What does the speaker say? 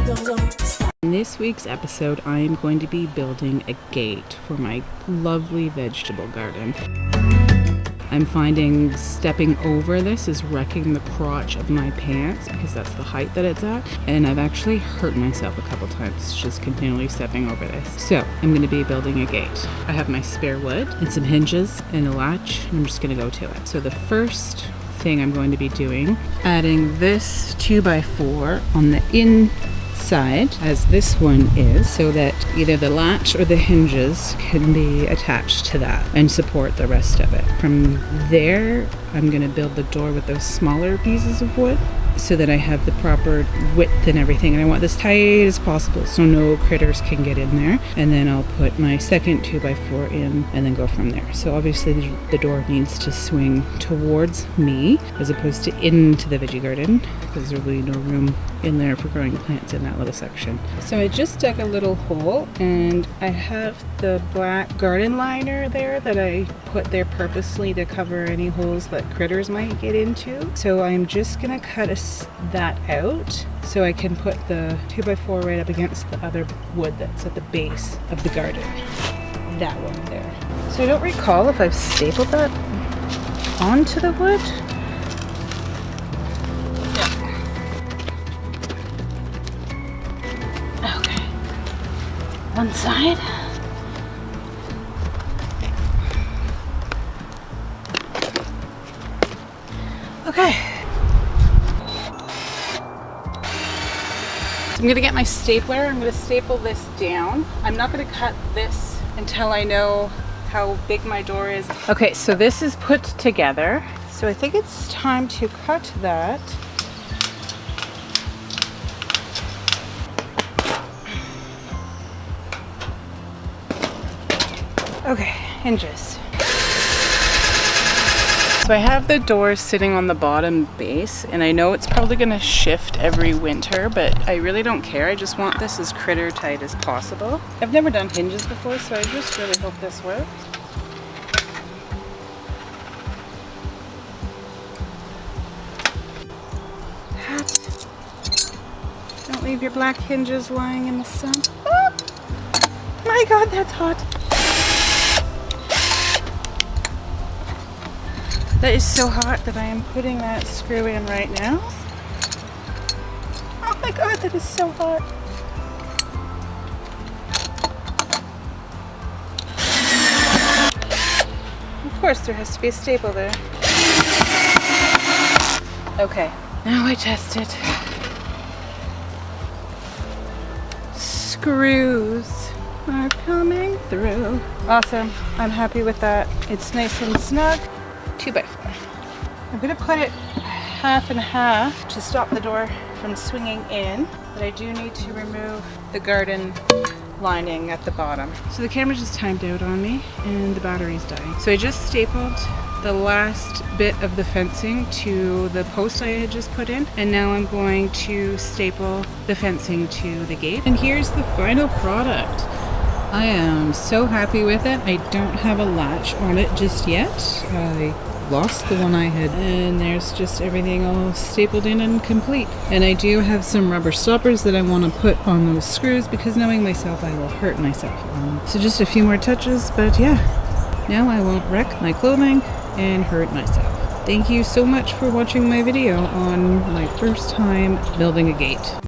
In this week's episode, I am going to be building a gate for my lovely vegetable garden. I'm finding stepping over this is wrecking the crotch of my pants because that's the height that it's at, and I've actually hurt myself a couple times just continually stepping over this. So I'm going to be building a gate. I have my spare wood and some hinges and a latch, and I'm just going to go to it. So the first thing I'm going to be doing, adding this 2x4 on the inside as this one is, so that either the latch or the hinges can be attached to that and support the rest of it. From there, I'm going to build the door with those smaller pieces of wood so that I have the proper width and everything, and I want this tight as possible so no critters can get in there. And then I'll put my second 2x4 in and then go from there. So obviously the door needs to swing towards me as opposed to into the veggie garden because there's really no room in there for growing plants in that little section. So I just dug a little hole, and I have the black garden liner there that I put there purposely to cover any holes that critters might get into. So I'm just gonna cut that out so I can put the 2x4 right up against the other wood that's at the base of the garden. That one there. So I don't recall if I've stapled that onto the wood. Okay. One side. Okay. I'm going to get my stapler. I'm going to staple this down. I'm not going to cut this until I know how big my door is. Okay, so this is put together. So I think it's time to cut that. Okay, hinges. So I have the door sitting on the bottom base, and I know it's probably going to shift every winter, but I really don't care. I just want this as critter tight as possible. I've never done hinges before, so I just really hope this works. Don't leave your black hinges lying in the sun. Oh my God, that's hot. That is so hot that I am putting that screw in right now. Oh my God, that is so hot. Of course, there has to be a staple there. Okay, now I test it. Screws are coming through. Awesome, I'm happy with that. It's nice and snug. 2x4. I'm going to put it half and half to stop the door from swinging in, but I do need to remove the garden lining at the bottom. So the camera just timed out on me and the battery's dying. So I just stapled the last bit of the fencing to the post I had just put in, and now I'm going to staple the fencing to the gate. And here's the final product. I am so happy with it. I don't have a latch on it just yet. I lost the one I had, and there's just everything all stapled in and complete. And I do have some rubber stoppers that I want to put on those screws because knowing myself, I will hurt myself. So just a few more touches, but yeah, now I won't wreck my clothing and hurt myself. Thank you so much for watching my video on my first time building a gate.